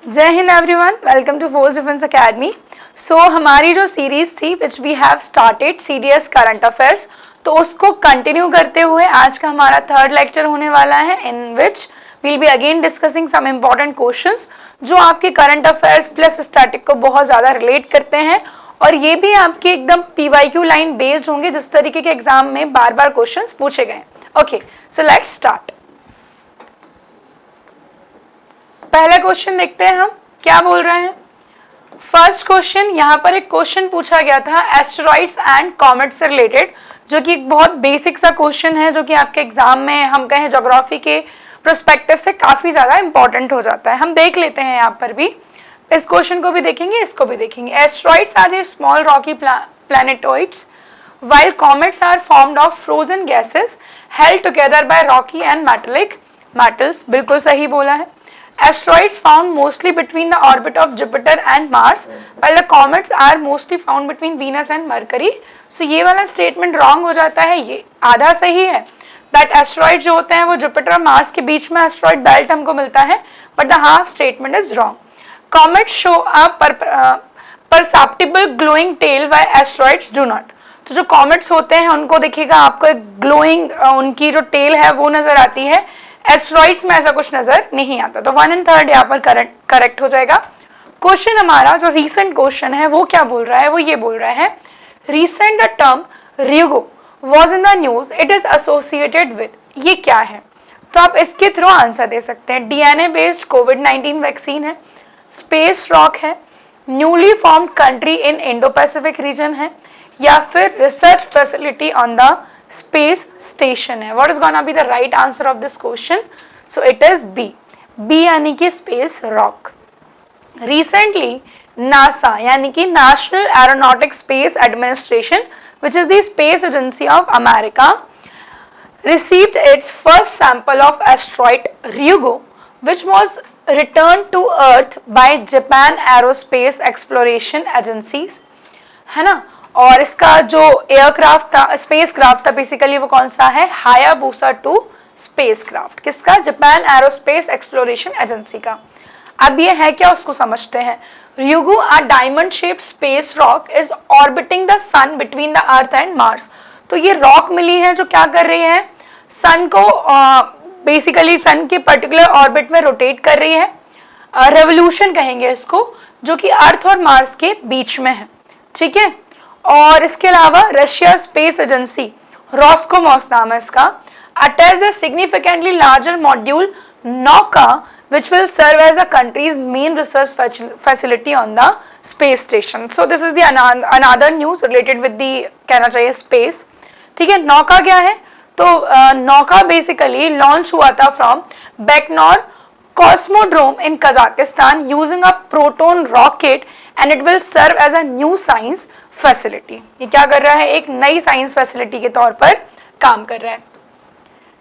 जय Hind everyone, welcome to force defence academy. So हमारी जो सीरीज थी which we have started CDS current affairs, तो उसको कंटिन्यू करते हुए आज का हमारा थर्ड लेक्चर होने वाला है, in which will be again discussing some important questions जो आपके करंट अफेयर्स प्लस स्टैटिक को बहुत ज़्यादा रिलेट करते हैं, और ये भी आपके एकदम पीवाईक्यू लाइन बेस्ड होंगे जिस तरीके के एग्जाम में बार बार क्वेश्चंस पूछे गए। Okay, so let's start. पहला क्वेश्चन देखते हैं हम क्या बोल रहे हैं। फर्स्ट क्वेश्चन, यहाँ पर एक क्वेश्चन पूछा गया था एस्टेरॉइड्स एंड कॉमेट से रिलेटेड, जो कि एक बहुत बेसिक सा क्वेश्चन है जो कि आपके एग्जाम में हम कहें ज्योग्राफी के प्रोस्पेक्टिव से काफी ज्यादा इंपॉर्टेंट हो जाता है। हम देख लेते हैं, यहाँ पर भी इस क्वेश्चन को भी देखेंगे, इसको भी देखेंगे। Asteroids are the small rocky planetoids while comets are formed of frozen gases held together by rocky and metallic metals। बिल्कुल सही बोला है। Asteroids found mostly between the orbit of Jupiter and Mars, while the comets are mostly found between Venus and Mercury। So ये वाला statement wrong हो जाता है, ये आधा सही है। That asteroids जो होते हैं वो जुपिटर और मार्स के बीच में एस्ट्रॉइड बेल्ट हमको मिलता है, but the half statement is wrong। Comets show a perceptible glowing tail while asteroids do not। तो जो कॉमेट्स होते हैं उनको देखिएगा आपको एक ग्लोइंग उनकी जो टेल है वो नजर आती है, एस्टेरॉइड्स में ऐसा कुछ नजर नहीं आता। तो 1 और 3 यहाँ पर करेक्ट हो जाएगा। क्वेश्चन हमारा जो रीसेंट क्वेश्चन है वो क्या बोल रहा है, वो ये बोल रहा है recent the term Ryugu was in the news, it is associated with, ये क्या है। तो आप इसके थ्रू आंसर दे सकते हैं। डीएनए बेस्ड कोविड-19 वैक्सीन है, स्पेस रॉक है, newly formed country in Indo Pacific region है, या फिर research facility on the space station है। What is gonna be the right answer of this question? So it is B यानी कि space rock. Recently NASA यानी कि national aeronautic space administration which is the space agency of America received its first sample of asteroid Ryugu which was returned to earth by Japan Aerospace Exploration Agencies, है ना। और इसका जो aircraft था, space craft था basically, वो कौन सा है, हायाबुसा 2 स्पेस क्राफ्ट। किसका? जापान एरोस्पेस एक्सप्लोरेशन एजेंसी का। अब ये है क्या, उसको समझते हैं। Ryugu, a diamond shaped space rock, is orbiting the sun between the earth and Mars। तो ये रॉक मिली है जो क्या कर रही है, सन को बेसिकली सन के पर्टिकुलर ऑर्बिट में रोटेट कर रही है, रेवोल्यूशन कहेंगे इसको, जो कि अर्थ और मार्स के बीच में है, ठीक है। और इसके अलावा रशिया स्पेस एजेंसी, रॉस्कोमॉस नाम है इसका, attach the significantly larger module नौका which will serve as a country's main research facility on the space station। So this is the another news related with the, कहना चाहिए, space, ठीक है। नौका क्या है, तो नौका बेसिकली लॉन्च हुआ था from Baikonur cosmodrome in Kazakhstan using a proton rocket and it will serve as a new science facility. ये क्या कर रहा है, एक नई साइंस फैसिलिटी के तौर पर काम कर रहा है।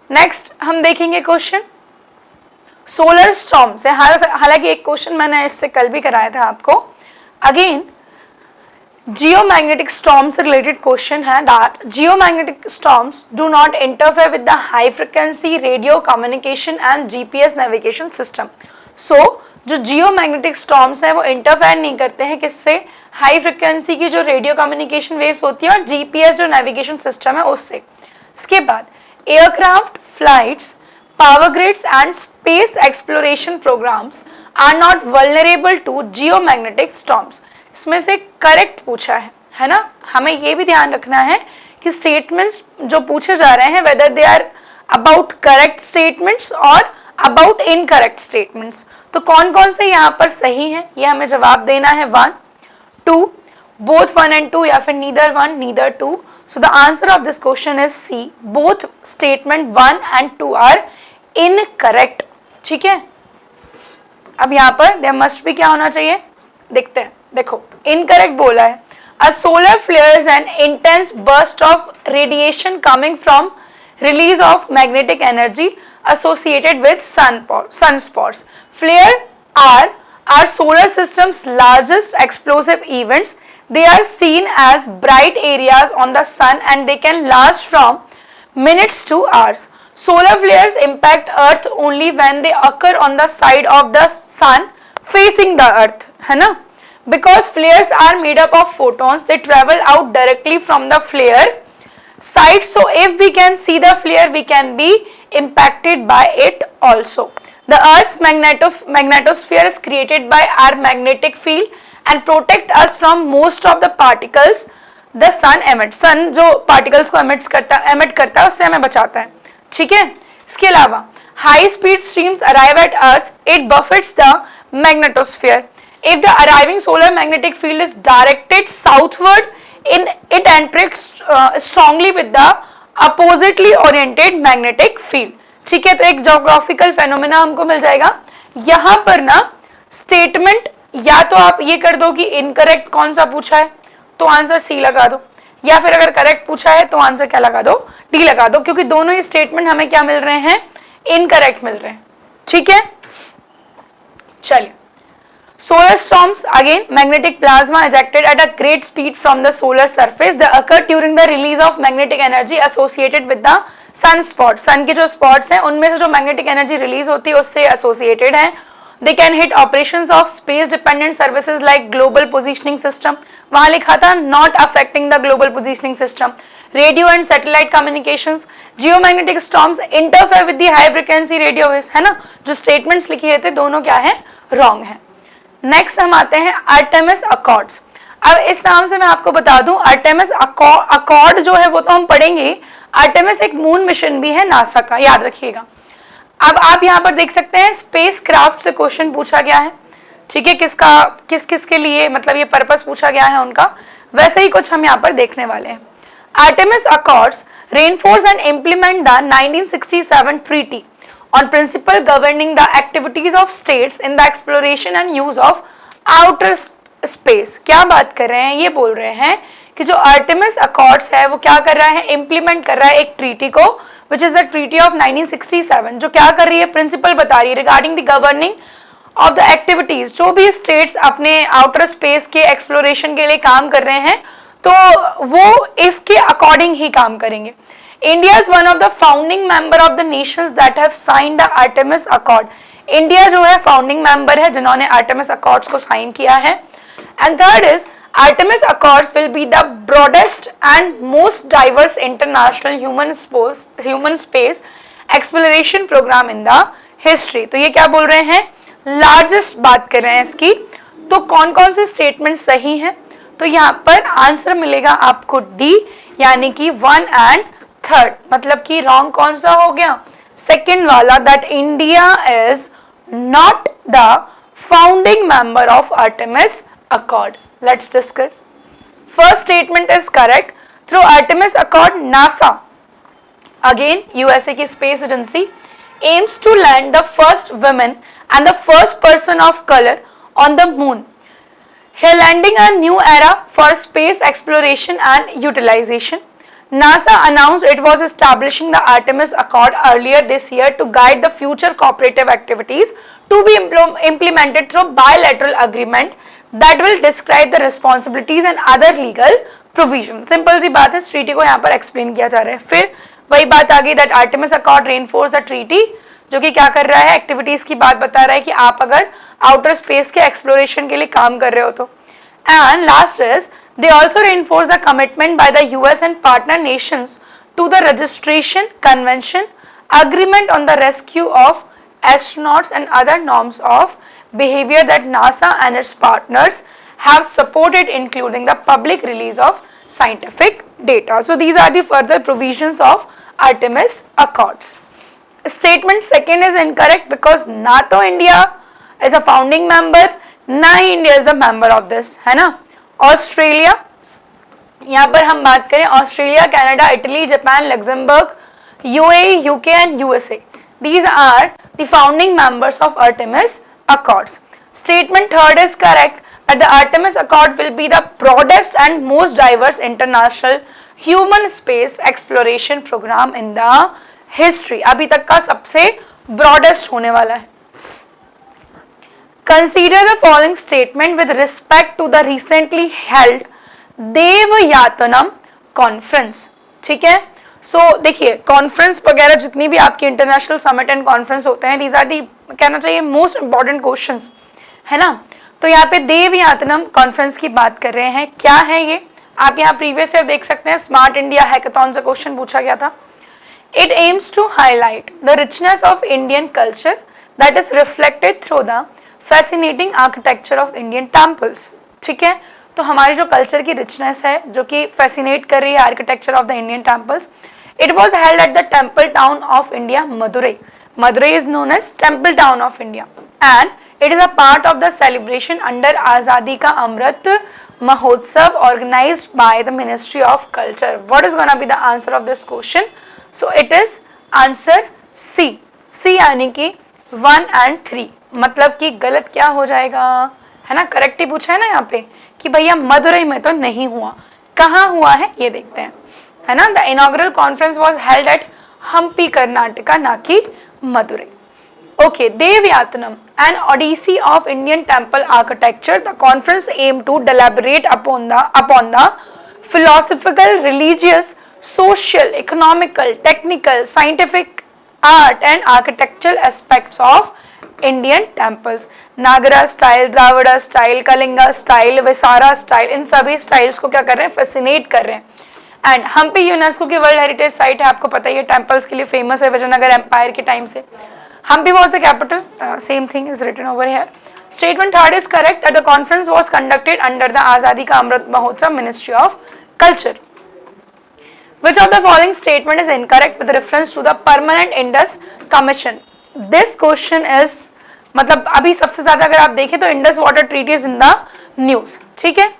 नेक्स्ट हम देखेंगे क्वेश्चन सोलर स्टॉर्म से। हालांकि एक क्वेश्चन मैंने इससे कल भी कराया था आपको। अगेन जियोमैग्नेटिक स्टॉर्म से रिलेटेड क्वेश्चन है that geomagnetic storms do not interfere with the high frequency radio communication and GPS navigation system. So जो जियोमैग्नेटिक स्टॉर्म्स हैं वो इंटरफेयर नहीं करते हैं किससे, हाई फ्रिक्वेंसी की जो रेडियो कम्युनिकेशन वेव्स होती है और जीपीएस जो नेविगेशन सिस्टम है उससे। इसके बाद aircraft flights, power grids and space exploration programmes are not vulnerable to geomagnetic storms. इसमें से करेक्ट पूछा है ना। हमें ये भी ध्यान रखना है कि स्टेटमेंट्स जो पूछे जा रहे हैं whether they are about correct statements और अबाउट इनकरेक्ट स्टेटमेंट्स। तो कौन कौन से यहाँ पर सही हैं, ये हमें जवाब देना है। 1, 2, both 1 and 2, या फिर neither 1 neither 2। So the answer of this question is C, both statement 1 and 2 are incorrect, ठीक है। अब यहाँ पर there must be क्या होना चाहिए, देखते हैं। देखो इनकरेक्ट बोला है, a solar flare is an intense burst of radiation coming from release of magnetic energy associated with sunspots। Flare are our solar system's largest explosive events। They are seen as bright areas on the sun and they can last from minutes to hours। Solar flares impact Earth only when they occur on the side of the sun facing the earth, है ना, because flares are made up of photons, they travel out directly from the flare side, so if we can see the flare we can be impacted by it also. The earth's magnetosphere is created by our magnetic field and protect us from most of the particles the sun emits. sun जो particles को emit करता है उससे हमें बचाता है, ठीक है। इसके अलावा high speed streams arrive at earth, it buffets the magnetosphere. If the arriving solar magnetic field is directed southward, it interacts strongly with the oppositely oriented magnetic field, ठीक है। तो एक जोग्राफिकल फेनोमेना हमको मिल जाएगा यहाँ पर ना। स्टेटमेंट या तो आप ये कर दो कि इनकरेक्ट कौन सा पूछा है तो आंसर सी लगा दो, या फिर अगर करेक्ट पूछा है तो आंसर क्या लगा दो, डी लगा दो, क्योंकि दोनों ही स्टेटमेंट हमें क्या मिल रहे हैं, इनकरेक्ट मिल रहे हैं, ठीक है। चलिए, solar storms, again magnetic plasma ejected at a great speed from the solar surface, they occur during the release of magnetic energy associated with the sun spots. sun के जो spots हैं उनमें से जो magnetic energy release होती है उससे associated है। they can hit operations of space dependent services like global positioning system, वहाँ लिखा था not affecting the global positioning system, radio and satellite communications, geomagnetic storms interfere with the high frequency radio waves, है ना। जो statements लिखे थे दोनों क्या है, wrong है। नेक्स्ट हम आते हैं आर्टेमिस अकॉर्ड्स। अब इस नाम से मैं आपको बता दूं, आर्टेमिस अकॉर्ड जो है वो तो हम पढ़ेंगे। आर्टेमिस एक मून मिशन भी है नासा का, याद रखिएगा। अब आप यहाँ पर देख सकते हैं स्पेस क्राफ्ट से क्वेश्चन पूछा गया है, ठीक है, किस के लिए, मतलब ये पर्पस पूछा गया है उनका, वैसे ही कुछ हम यहाँ पर देखने वाले हैं। Artemis accords reinforce and implement the 1967 treaty on principle governing the activities of states in the exploration and use of outer space। क्या बात कर रहे हैं, ये बोल रहे हैं कि जो आर्टेमिस अकॉर्ड्स है वो क्या कर रहा है, इम्प्लीमेंट कर रहा है एक ट्रीटी को, विच इज द ट्रीटी ऑफ 1967, जो क्या कर रही है, प्रिंसिपल बता रही है regarding the governing of the activities. जो भी स्टेट्स अपने आउटर स्पेस के एक्सप्लोरेशन के लिए काम कर रहे हैं तो वो इसके अकॉर्डिंग ही काम करेंगे। India is one of the founding member of the nations that have signed the Artemis Accord। India जो है फाउंडिंग मेंबर है जिन्होंने आर्टेमिस अकॉर्ड्स को साइन किया है। And third is Artemis Accords will be the broadest and most diverse international human space exploration program in the history। तो ये क्या बोल रहे हैं, लार्जेस्ट बात कर रहे हैं इसकी। तो कौन कौन से स्टेटमेंट सही हैं, तो यहाँ पर आंसर मिलेगा आपको डी, यानी कि 1 एंड 3, मतलब कि रॉन्ग कौन सा हो गया, सेकेंड वाला, that India is not the founding member of Artemis accord. Let's discuss. First statement is correct. Through Artemis accord NASA, again USA की space agency, aims to land the first women and the first person of color on the moon, heralding a new era for space exploration and utilization. NASA announced it was establishing the Artemis Accord earlier this year to guide the future cooperative activities to be implemented through bilateral agreement that will describe the responsibilities and other legal provisions. Simple सी बात है, इस treaty को यहाँ पर explain किया जा रहा है। फिर वही बात आ गई that Artemis accord reinforce the treaty, जो कि क्या कर रहा है, एक्टिविटीज की बात बता रहा है कि आप अगर आउटर स्पेस के एक्सप्लोरेशन के लिए काम कर रहे हो तो। And last is they also reinforce the commitment by the US and partner nations to the registration convention agreement on the rescue of astronauts and other norms of behavior that NASA and its partners have supported, including the public release of scientific data. So these are the further provisions of Artemis Accords. Statement second is incorrect because ना तो India is a founding member, ना ही India is a member of this, है ना। Australia, यहाँ पर हम बात करें Australia, Canada, Italy, Japan, Luxembourg, UAE, UK and USA, these are the founding members of Artemis Accords. Statement third is correct that the Artemis Accord will be the broadest and most diverse international human space exploration program in the history। अभी तक का सबसे broadest होने वाला है। Consider the following statement with respect to the recently held Devayatanam conference, ठीक है। सो देखिए कॉन्फ्रेंस वगैरह जितनी भी आपकी इंटरनेशनल समिट एंड कॉन्फ्रेंस होते हैं, दीज आर दी, कहना चाहिए मोस्ट इंपॉर्टेंट क्वेश्चंस, है ना। तो यहाँ पे देवयातनम कॉन्फ्रेंस की बात कर रहे हैं, क्या है ये, आप यहाँ प्रीवियस ईयर देख सकते हैं, स्मार्ट इंडिया हैकाथॉन से क्वेश्चन पूछा गया था। It aims to highlight the richness of Indian culture that is reflected through the fascinating architecture of Indian temples. ठीक है, तो हमारी जो कल्चर की रिचनेस है जो कि फैसिनेट कर रही है architecture of the Indian temples, it was held at the temple town of India Madurai. Madurai is known as temple town of India and it is a part of the celebration under Azadi Ka Amrit Mahotsav organized by the Ministry of Culture. What is going to be the answer of this question? So it is answer C. C यानी कि 1 and 3, मतलब कि गलत क्या हो जाएगा, है ना, करेक्ट ही पूछा है ना यहाँ पे कि भैया मदुरई में तो नहीं हुआ, कहाँ हुआ है ये देखते हैं, है ना। The inaugural conference was held at Hampi Karnataka, ना कि Madurai. Okay, Devyatanam, an odyssey of Indian temple architecture. The conference aimed to deliberate upon the philosophical, religious, social, economical, technical, scientific, art and architectural aspects of Indian temples. Nagara style, Dravida style, Kalinga style, Visara style, इन सभी styles को क्या कर रहे हैं, fascinate कर रहे हैं। And Hampi UNESCO की वर्ल्ड हेरिटेज साइट है, आपको पता ही है, टेम्पल्स के लिए फेमस है, विजयनगर एम्पायर के टाइम से। Hampi was the capital, same thing is written over here. Statement third is correct, that the conference was conducted under the Azadi Ka Amrit Mahotsav, Ministry of Culture. Which of the following statement is incorrect with reference to the Permanent Indus Commission? This question is, मतलब अभी सबसे ज्यादा अगर आप देखें तो Indus Water Treaty is in the news, ठीक है।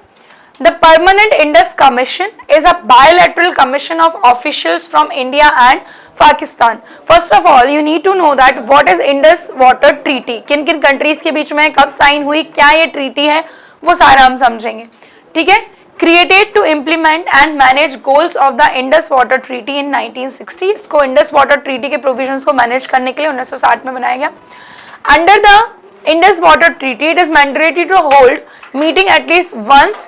The Permanent Indus Commission is a bilateral commission of officials from India and Pakistan. First of all, you need to know that what is Indus Water Treaty. किन किन countries के बीच में कब sign हुई, क्या ये ट्रीटी है, वो सारा हम समझेंगे, ठीक है। Created to implement and manage goals of the Indus Water Treaty in 1960. इसको Indus Water Treaty के प्रोविजंस को मैनेज करने के लिए 1960 में बनाया गया। Under the Indus Water Treaty, it is mandatory to hold meeting at least once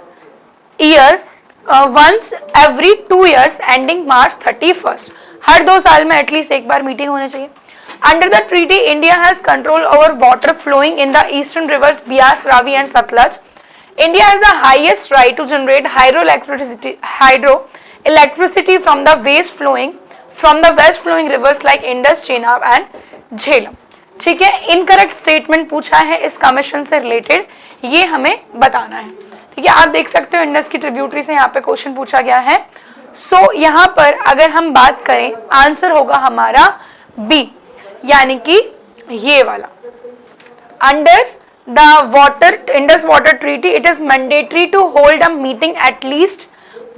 every 2 years ending March 31st. हर 2 साल में एटलीस्ट एक बार मीटिंग होनी चाहिए। Under the treaty India has control over water flowing in the eastern rivers Beas, Ravi and Sutlej. India has the highest right to generate hydroelectricity from the west flowing rivers like Indus, Chenab and Jhelum. ठीक है, incorrect statement पूछा है इस commission से related, ये हमें बताना है। ठीक है, आप देख सकते हो इंडस की ट्रिब्यूटरी से यहाँ पे क्वेश्चन पूछा गया है। सो यहाँ पर अगर हम बात करें, आंसर होगा हमारा बी, यानी कि ये वाला। Under the Indus water treaty it is mandatory to hold a meeting at least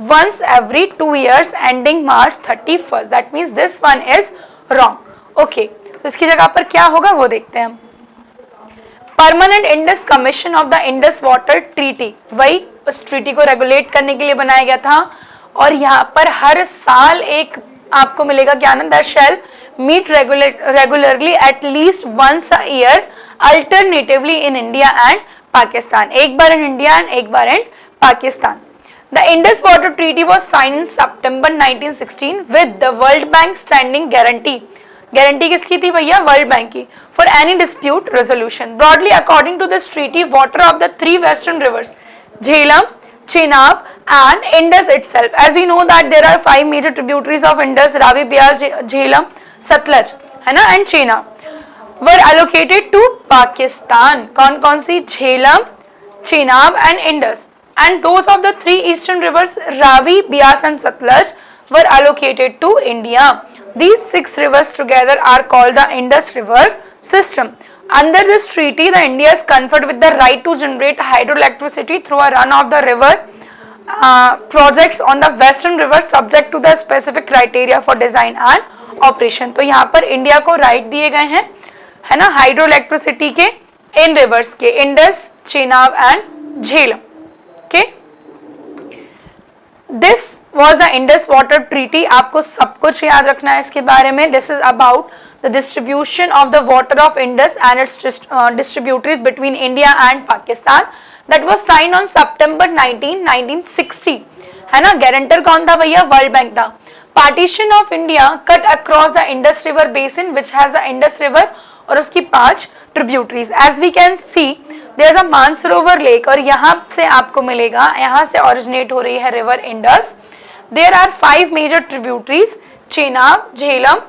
once every 2 years ending March 31st. That means this one is wrong. Okay, तो इसकी जगह पर क्या होगा वो देखते हैं हम। Permanent Indus commission of the Indus water treaty, वही उस ट्रीटी को रेगुलेट करने के लिए बनाया गया था। और यहाँ पर हर साल एक आपको मिलेगा क्या ना, the shall meet regularly at least once a year alternatively in India and Pakistan, एक बार इन इंडिया एंड एक बार in Pakistan. The Indus Water Treaty was signed in September 1916 with the World Bank standing guarantee. Guarantee किसकी थी भैया, world bank की, for any dispute resolution. Broadly, according to this treaty, water of the 3 western rivers, Jhelum, Chenab and Indus itself. As we know that there are 5 major tributaries of Indus, Ravi, Beas, Jhelum, Satluj, है ना, and Chenab, were allocated to Pakistan. कौन सी, Jhelum, Chenab and Indus. And those of the 3 eastern rivers, Ravi, Beas and Satluj, were allocated to India. These 6 rivers together are called the Indus River system. Under this treaty, the India is conferred with the right to generate hydroelectricity through a run of the river projects on the western river subject to the specific criteria for design and operation. तो यहाँ पर India को right दिए गए हैं, है ना, hydroelectricity के इन रिवर्स के, Indus, Chenab and Jhelum. Okay. This was the Indus Water Treaty. आपको सब कुछ याद रखना है इसके बारे में। This is about the distribution of the water of Indus and its distributaries between India and Pakistan. That was signed on September 19, 1960. है ना, गारंटर कौन था भैया, वर्ल्ड बैंक था। Partition of India cut across the Indus River basin which has the Indus River और उसकी 5 tributaries. As we can see, there is a Mansarovar lake और यहाँ से आपको मिलेगा, यहाँ से ओरिजिनेट हो रही है river Indus. There are 5 major tributaries, Chenab, Jhelum,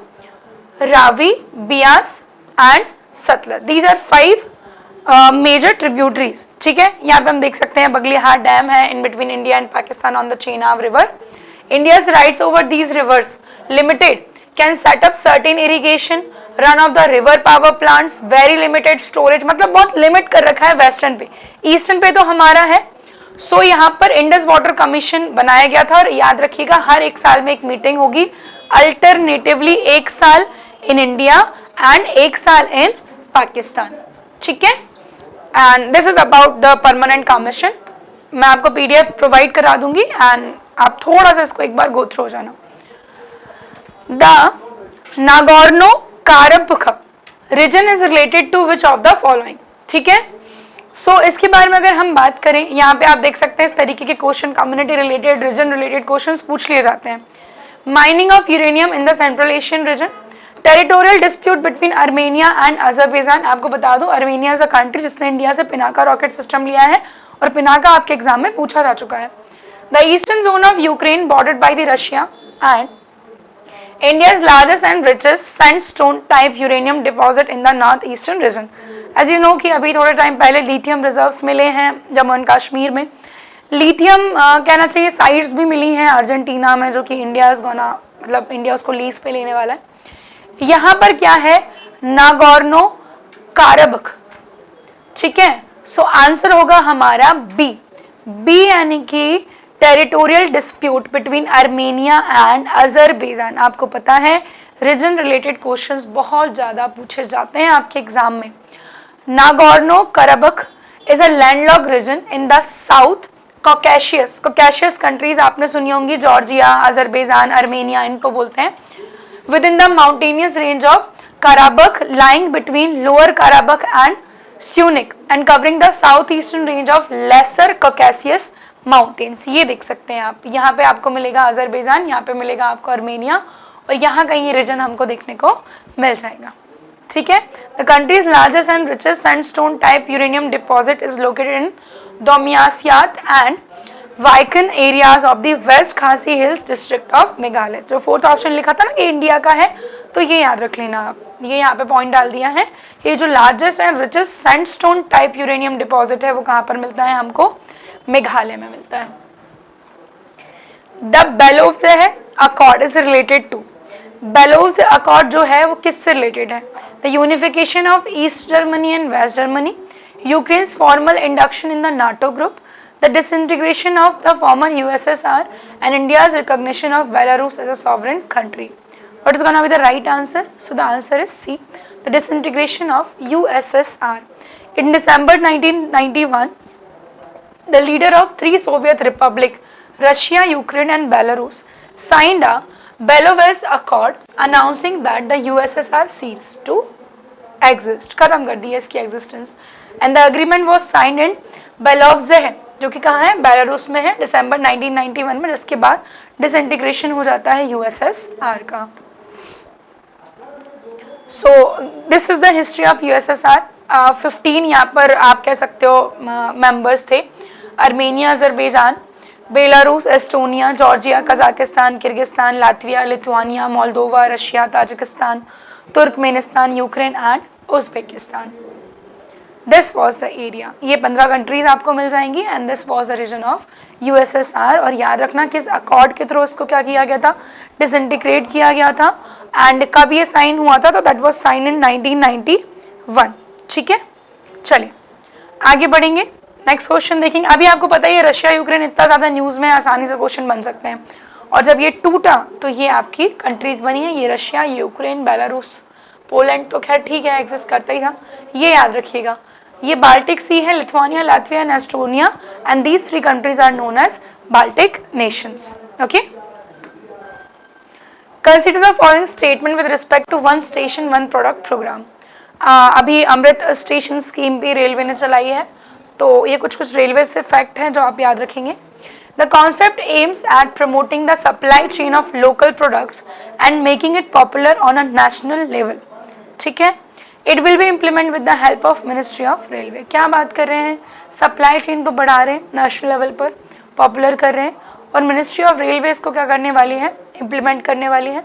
Ravi, Beas and Sutlej. These are 5 major tributaries. ठीक है, यहाँ पे हम देख सकते हैं बगलिहार डैम है in between India and Pakistan on the Chenab river. India's rights over these rivers limited, can set up certain irrigation, run of the river power plants, very limited storage, मतलब बहुत लिमिट कर रखा है वेस्टर्न पे, ईस्टर्न पे तो हमारा है। सो यहाँ पर इंडस वाटर कमीशन बनाया गया था और याद रखिएगा हर एक साल में एक मीटिंग होगी, अल्टरनेटिवली एक साल इन इंडिया एंड एक साल इन पाकिस्तान। ठीक है, and this is about the permanent commission. मैं आपको पीडीएफ प्रोवाइड करा दूंगी एंड आप थोड़ा सा इसको एक बार गो थ्रू हो जाना। The Nagorno Karabakh region is related to which of the following. ठीक है, सो इसके बारे में अगर हम बात करें, यहाँ पे आप देख सकते हैं इस तरीके के question community related, region related questions पूछ लिए जाते हैं। Mining of uranium in the Central Asian region, territorial dispute between Armenia and Azerbaijan. आपको बता दो आर्मेनिया इज अ कंट्री जिसने इंडिया से पिनाका रॉकेट सिस्टम लिया है और पिनाका आपके एग्जाम में पूछा जा चुका है। The eastern zone of Ukraine bordered by the Russia and India's largest and richest sandstone type uranium deposit in the north eastern region. As you know कि अभी थोड़े टाइम पहले लिथियम रिजर्व्स मिले हैं जम्मू एंड कश्मीर में। लिथियम कहना चाहिए sites भी मिली हैं अर्जेंटीना में, जो कि इंडिया मतलब इंडिया उसको लीज पे लेने वाला है। यहाँ पर क्या है, नागोर्नो काराबख। ठीक है, सो आंसर होगा हमारा बी, यानी कि territorial dispute between Armenia and Azerbaijan. आपको पता है रीजन रिलेटेड क्वेश्चंस बहुत ज़्यादा पूछे जाते हैं आपके एग्जाम में। Nagorno Karabakh is a landlocked region in the south Caucasus countries आपने सुनी होंगी, जॉर्जिया, अजरबैजान, आर्मेनिया इनको बोलते हैं। Within the mountainous range of Karabakh lying between Lower Karabakh and Syunik and covering the south eastern range of Lesser Caucasus mountains. ये देख सकते हैं आप, यहाँ पे आपको मिलेगा अजरबैजान, यहाँ पे मिलेगा आपको आर्मेनिया और यहाँ कहीं रीजन हमको देखने को मिल जाएगा। ठीक है, the country's largest and richest sandstone type uranium deposit is located in Domiasiat and Wahkhyn areas of the west Khasi hills district of Meghalaya. जो 4th ऑप्शन लिखा था ना कि इंडिया का है, तो ये याद रख लेना आप, ये यहाँ पे पॉइंट डाल दिया है कि जो largest and richest sandstone type uranium deposit है वो कहाँ पर मिलता है, हमको मेघालय में मिलता है। The Belovezh accord is related to, Belovezh accord जो है वो किससे रिलेटेड है, the unification of East Germany and West Germany, Ukraine's formal induction in the NATO group, the disintegration of the former USSR and India's recognition of Belarus as a sovereign country. What is going to be the right answer? So the answer is C, the disintegration of USSR. In December 1991, the leader of 3 Soviet republics, Russia, Ukraine and Belarus, signed a Beloves Accord announcing that the USSR ceased to exist. खत्म कर दी इसकी existence. And the agreement was signed in Belovezh, जो कि कहाँ है, Belarus में है, दिसंबर 1991 में, जिसके बाद डिसइंटीग्रेशन हो जाता है यूएसएसआर का। So this is the history of USSR. 15 यहाँ पर आप कह सकते हो मेंबर्स थे, Armenia, Azerbaijan, Belarus, Estonia, Georgia, Kazakhstan, Kyrgyzstan, Latvia, Lithuania, Moldova, Russia, Tajikistan, Turkmenistan, Ukraine and Uzbekistan. This was the area. ये 15 कंट्रीज आपको मिल जाएंगी and this was the region of USSR. और याद रखना किस अकॉर्ड के थ्रू इसको क्या किया गया था, डिसइंटीग्रेट किया गया था एंड कब ये साइन हुआ था, तो दैट वॉज साइन इन 1991। ठीक है, चलिए आगे बढ़ेंगे, नेक्स्ट क्वेश्चन देखेंगे। अभी आपको पता ही है रशिया यूक्रेन इतना ज़्यादा न्यूज़ में, आसानी से क्वेश्चन बन सकते हैं, और जब ये टूटा तो ये आपकी कंट्रीज बनी है, ये रशिया, यूक्रेन, बेलारूस, पोलैंड तो खैर ठीक है एग्जिस्ट करता ही था, ये याद रखिएगा। ये बाल्टिक सी है, Lithuania, Latvia and Estonia, and these 3 countries are known as Baltic nations. Okay, consider the following statement with respect to one station one product programme. अभी अमृत स्टेशन स्कीम भी रेलवे ने चलाई है, तो ये कुछ रेलवे से फैक्ट हैं जो आप याद रखेंगे। The concept aims at promoting the supply chain of local products and making it popular on a national level. ठीक है, it will be implement with the help of ministry of railway. क्या बात कर रहे हैं, सप्लाई चेन को बढ़ा रहे हैं, नेशनल लेवल पर पॉपुलर कर रहे हैं, और मिनिस्ट्री ऑफ रेलवे इसको क्या करने वाली है, इम्प्लीमेंट करने वाली है।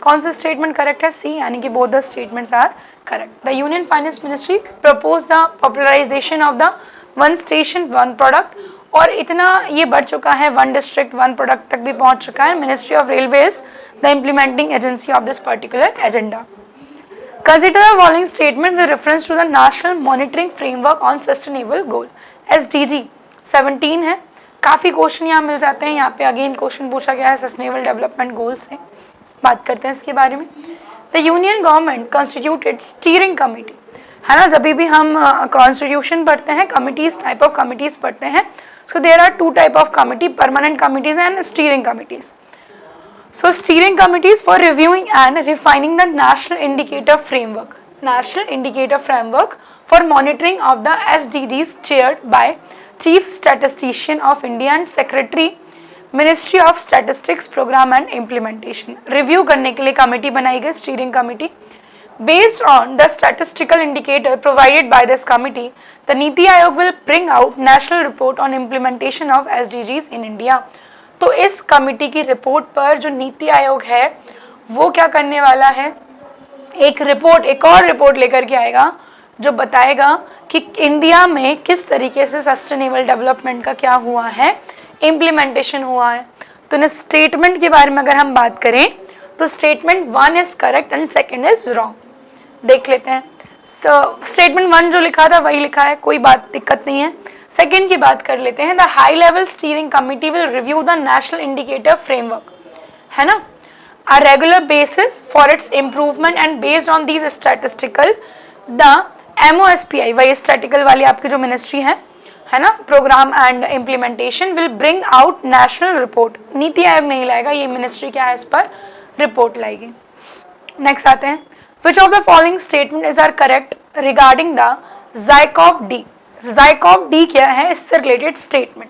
कौन सा स्टेटमेंट करेक्ट है, सी, यानी कि both the statements are correct. The union finance ministry propose the popularisation of the one station one product, और इतना ये बढ़ चुका है, वन डिस्ट्रिक्ट वन प्रोडक्ट तक भी पहुंच चुका है। Ministry of railway is the implementing agency of this particular agenda. Consider the following statement with reference to the National Monitoring Framework on Sustainable Goal, SDG 17 है। काफ़ी क्वेश्चन यहाँ मिल जाते हैं, यहाँ पे अगेन क्वेश्चन पूछा गया है सस्टेनेबल डेवलपमेंट गोल से, बात करते हैं इसके बारे में। The union government constituted steering committee, है ना, जब भी हम कॉन्स्टिट्यूशन पढ़ते हैं, कमिटीज, टाइप ऑफ कमिटीज पढ़ते हैं, so there are two type of committee, permanent committees and steering committees. So steering committees for reviewing and refining the national indicator framework for monitoring of the SDGs chaired by Chief Statistician of India and Secretary Ministry of Statistics Program and Implementation। Review करने के लिए committee बनाई गई, steering committee। Based on the statistical indicator provided by this committee, the Niti Aayog will bring out national report on implementation of SDGs in India। तो इस committee की report पर जो नीति आयोग है वो क्या करने वाला है, एक और रिपोर्ट लेकर के आएगा जो बताएगा कि इंडिया में किस तरीके से सस्टेनेबल डेवलपमेंट का क्या हुआ है, इम्प्लीमेंटेशन हुआ है। तो इन स्टेटमेंट के बारे में अगर हम बात करें तो statement 1 is correct and second is wrong. देख लेते हैं। स्टेटमेंट 1 जो लिखा था वही लिखा है, कोई बात दिक्कत नहीं है। सेकेंड की बात कर लेते हैं। The high level steering committee will review the national indicator framework, है ना, a regular basis for its improvement and based on these statistical the MOSPI, वही स्टैटिकल वाली आपकी जो मिनिस्ट्री है ना, programme and implementation, will bring out national report. NITI Aayog नहीं लाएगा, ये मिनिस्ट्री क्या है, इस पर रिपोर्ट लाएगी। नेक्स्ट आते हैं, which of the following statement is are correct regarding the ZyCoV D. ZyCoV D क्या है, इससे related statement.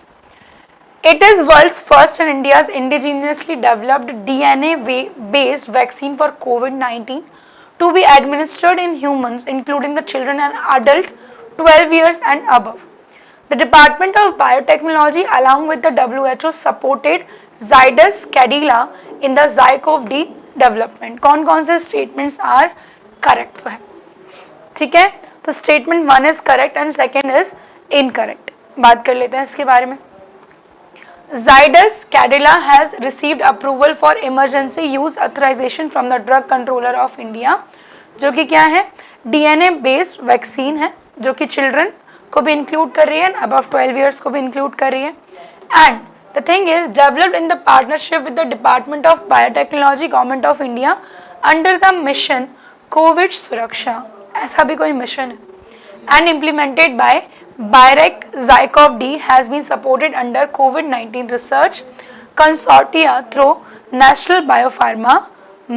It is world's first and India's indigenously developed DNA based vaccine for COVID-19 to be administered in humans including the children and adult 12 years and above. The Department of Biotechnology along with the WHO supported Zydus Cadila in the Zycov-D development। कौन कौन से statements are correct है, ठीक है। तो statement 1 is correct and second is incorrect. बात कर लेते हैं इसके बारे में। Zydus Cadila has received approval for emergency use authorization from the Drug Controller of India, जो कि क्या है, DNA बेस्ड वैक्सीन है, जो कि चिल्ड्रन को भी इंक्लूड कर रही है, अबव 12 ईयर्स को भी इंक्लूड कर रही है। And the thing is developed in the partnership with the department of biotechnology, government of India, under the mission Covid सुरक्षा, ऐसा भी कोई मिशन है। And implemented by Birac Zycov-D has been supported under COVID-19 research consortia through National Biopharma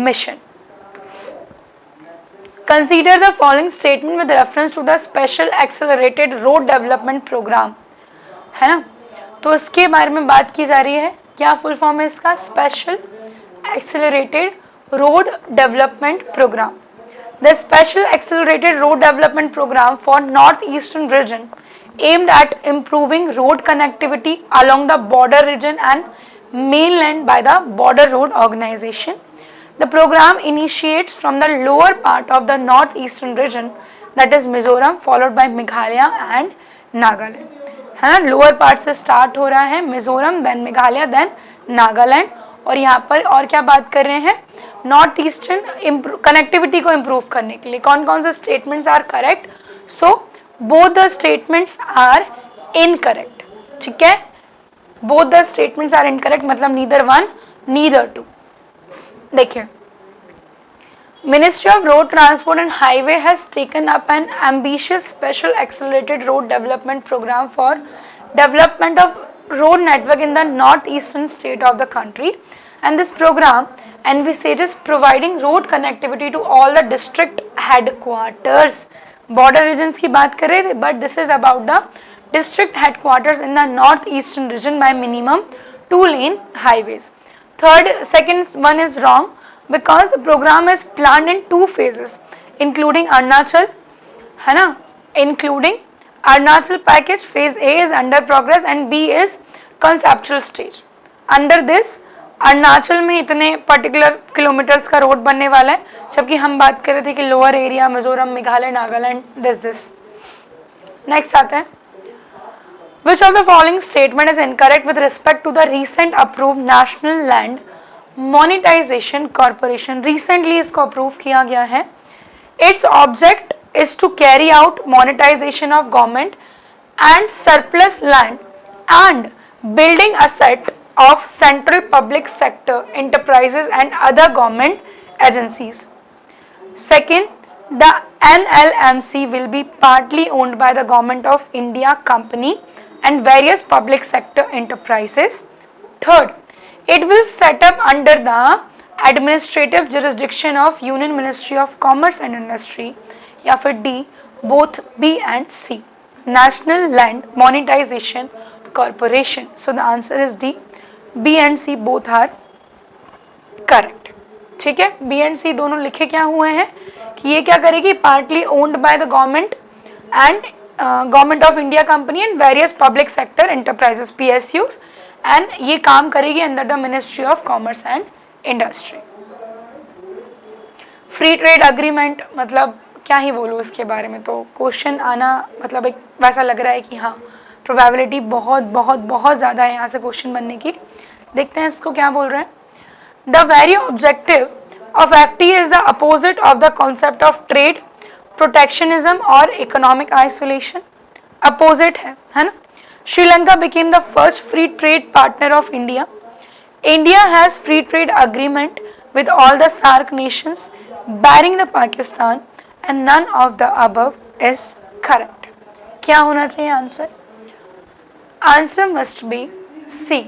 Mission. Consider the following statement with reference to the Special Accelerated Road Development Program, है ना। तो इसके बारे में बात की जा रही है, क्या फुल फॉर्म है इसका, Special Accelerated Road Development Program। The Special Accelerated Road Development Program for Northeastern Region aimed at improving road connectivity along the border region and mainland by the Border Road Organization. The program initiates from the lower part of the northeastern region, that is Mizoram, followed by Meghalaya and Nagaland, है ना। Lower part से start हो रहा है, Mizoram, then Meghalaya, then Nagaland, और यहाँ पर और क्या बात कर रहे हैं, नॉर्थ ईस्टर्न कनेक्टिविटी को इम्प्रूव करने के लिए। कौन कौन से statements are correct, so both the statements are incorrect, ठीक है। both the statements are incorrect मतलब neither one neither two। देखिए, Ministry of Road Transport and Highway has taken up an ambitious special accelerated road development program for development of road network in the northeastern state of the country, and this program envisages providing road connectivity to all the district headquarters। Border regions की बात कर रहे थे, but this is about the district headquarters in the north eastern region by minimum 2 lane highways. Second one is wrong because the programme is planned in 2 phases। Including Arunachal, है ना, including Arunachal package phase A is under progress and B is conceptual stage. Under this Arunachal में इतने particular kilometres का road बनने वाला है, जबकि हम बात कर रहे थे कि lower area, Mizoram, Meghalaya, Nagaland, this. Next आता है, which of the following statement is incorrect with respect to the recent approved National Land Monetization Corporation? Recently इसको अप्रूव किया गया है। Its object is to carry out monetization of government and surplus land and building asset of central public sector enterprises and other government agencies. Second, the NLMC will be partly owned by the Government of India company and various public sector enterprises. Third, it will set up under the administrative jurisdiction of Union Ministry of Commerce and Industry. या फिर D, both B and C, National Land Monetization Corporation. So the answer is D. B and C both are correct. ठीक है, B and C दोनों लिखे क्या हुए हैं कि ये क्या करेगी, partly owned by the government and government of India company and various public sector enterprises PSUs, and ये काम करेगी under the ministry of commerce and industry. Free trade agreement मतलब क्या ही बोलूँ इसके बारे में, तो क्वेश्चन आना मतलब एक वैसा लग रहा है कि हाँ प्रोबेबिलिटी बहुत बहुत बहुत ज़्यादा है यहाँ से क्वेश्चन बनने की। देखते हैं इसको क्या बोल रहे हैं। The very objective of FTA is the opposite of the concept of trade protectionism और इकोनॉमिक आइसोलेशन। अपोजिट है ना। Sri Lanka became the first free trade partner of India. India has free trade agreement with all the SAARC nations barring the Pakistan and none of the above is correct. क्या होना चाहिए answer? Answer must be C.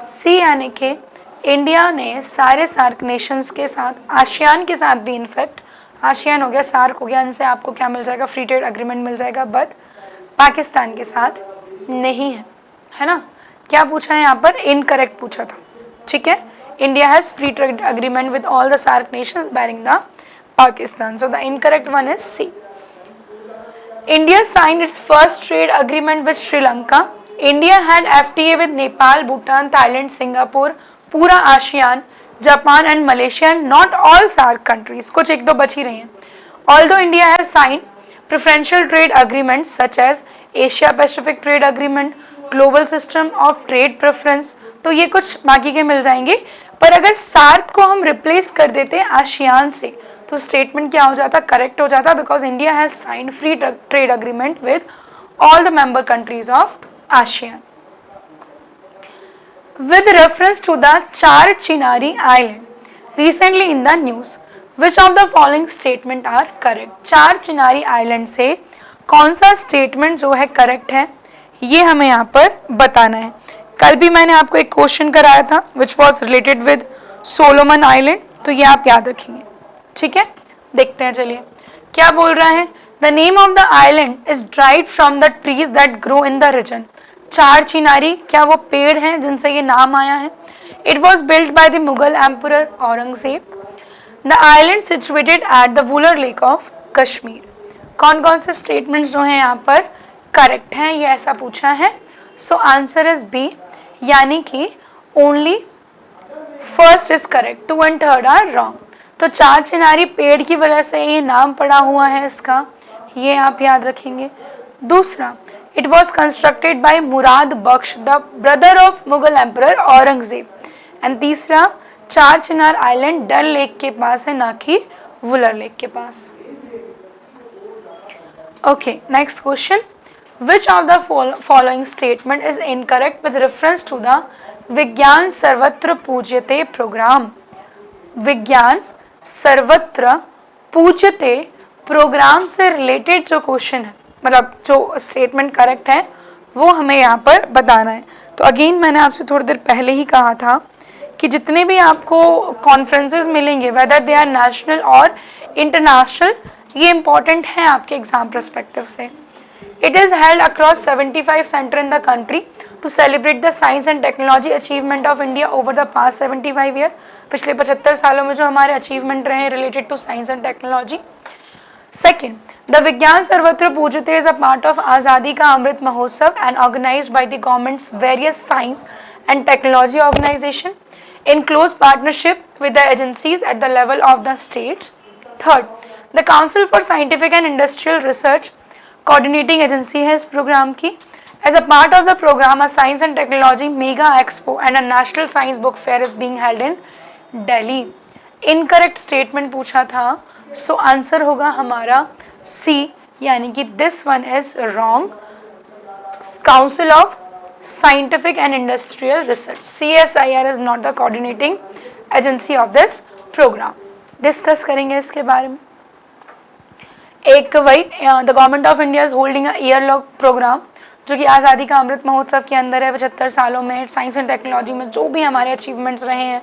C यानी कि India ने सारे SAARC Nations के साथ, ASEAN के साथ भी, इनफैक्ट आसियान हो गया, सार्क हो गया, इनसे आपको क्या मिल जाएगा, फ्री ट्रेड अग्रीमेंट मिल जाएगा, बट पाकिस्तान के साथ नहीं है ना। क्या पूछा है यहाँ पर? इनकरेक्ट पूछा था, ठीक है। India has free trade agreement with all the SAARC nations barring the Pakistan. So the incorrect one is C. India signed its first trade agreement with Sri Lanka. India had FTA with Nepal, Bhutan, Thailand, Singapore, पूरा ASEAN, Japan and Malaysia, and not all SAARC countries. कुछ एक दो बच ही रही हैं. Although India has signed preferential trade agreements such as Asia Pacific Trade Agreement, Global System of Trade Preference, तो ये कुछ बाकी के मिल जाएंगे, पर अगर सार्क को हम रिप्लेस कर देते आसियान से तो स्टेटमेंट क्या हो जाता, करेक्ट हो जाता, because India has signed free trade agreement with all the member countries of ASEAN. With reference to the Char Chinari island recently in the news, which of the following statement are correct? Char Chinari island से कौन सा statement जो है correct है, ये हमें यहाँ पर बताना है। कल भी मैंने आपको एक क्वेश्चन कराया था which was related with Solomon island, तो ये आप याद रखेंगे, ठीक है। देखते हैं, चलिए क्या बोल रहा है। The name of the island is dried from the trees that grow in the region. Char Chinari क्या वो पेड़ हैं जिनसे ये नाम आया है? It was built by the Mughal emperor Aurangzeb. The island situated at the Wular lake of Kashmir. कौन कौन से स्टेटमेंट्स जो हैं यहाँ पर करेक्ट हैं, ये ऐसा पूछा है। सो आंसर इज बी, यानी कि only first is correct, 2 and 3 are wrong. तो चार चिनारी पेड़ की वजह से ये नाम पड़ा हुआ है इसका, ये आप याद रखेंगे। दूसरा, it was constructed by Murad Bakhsh, the brother of Mughal emperor Aurangzeb. And तीसरा, चार चिनार आइलैंड डल लेक के पास है, ना कि वुलर लेक के पास। Okay, next question. Which of the following statement is incorrect with reference to the विज्ञान सर्वत्र पूज्यते प्रोग्राम? विज्ञान सर्वत्र पूज्यते प्रोग्राम से रिलेटेड जो क्वेश्चन है, मतलब जो स्टेटमेंट करेक्ट है, वो हमें यहाँ पर बताना है। तो अगेन मैंने आपसे थोड़ी देर पहले ही कहा था कि जितने भी आपको कॉन्फ्रेंसेस मिलेंगे, वेदर दे आर नेशनल और इंटरनेशनल, ये इंपॉर्टेंट है आपके एग्जाम परस्पेक्टिव से। It is held across 75 centers in the country to celebrate the science and technology achievement of India over the past 75 years. पिछले 75 सालों में जो हमारे अचीवमेंट रहे हैं related to science and technology. Second, the Vigyan Sarvatra Pujate is a part of Azadi Ka Amrit Mahotsav and organized by the government's various science and technology organization in close partnership with the agencies at the level of the states. Third, the Council for Scientific and Industrial Research coordinating agency है इस program की. As a part of the program, a science and technology mega expo and a national science book fair is being held in Delhi. Incorrect statement पूछा था, so answer होगा हमारा C, यानी कि this one is wrong. Council of Scientific and Industrial Research, CSIR is not the coordinating agency of this program. Discuss करेंगे इसके बारे में. एक वही the government of India is holding a year long programme जो कि आज़ादी का अमृत महोत्सव के अंदर है. 75 सालों में साइंस एंड टेक्नोलॉजी में जो भी हमारे अचीवमेंट्स रहे हैं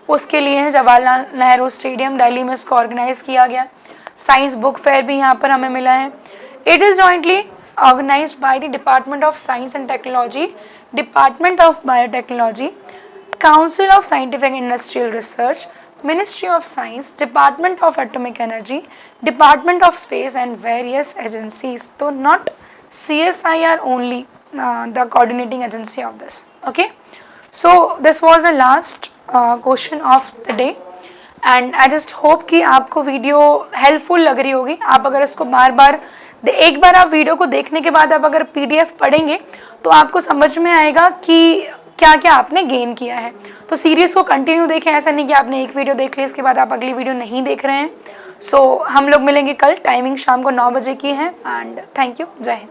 उसके लिए है जवाहरलाल नेहरू स्टेडियम दिल्ली में इसको ऑर्गेनाइज किया गया. साइंस बुक फेयर भी यहाँ पर हमें मिला है. It is jointly organised by the department of science and technology, department of biotechnology, council of scientific industrial research, Ministry of Science, Department of Atomic Energy, Department of Space and various agencies. So not CSIR only the coordinating agency of this. Okay. So this was the last question of the day and I just hope कि आपको video helpful लग रही होगी. आप अगर इसको बार बार एक बार आप वीडियो को देखने के बाद आप अगर PDF पढ़ेंगे तो आपको समझ में आएगा कि क्या क्या आपने गेन किया है. तो सीरीज को कंटिन्यू देखें, ऐसा नहीं कि आपने एक वीडियो देख ली इसके बाद आप अगली वीडियो नहीं देख रहे हैं. सो हम लोग मिलेंगे कल. टाइमिंग शाम को 9 बजे की है एंड थैंक यू. जय हिंद.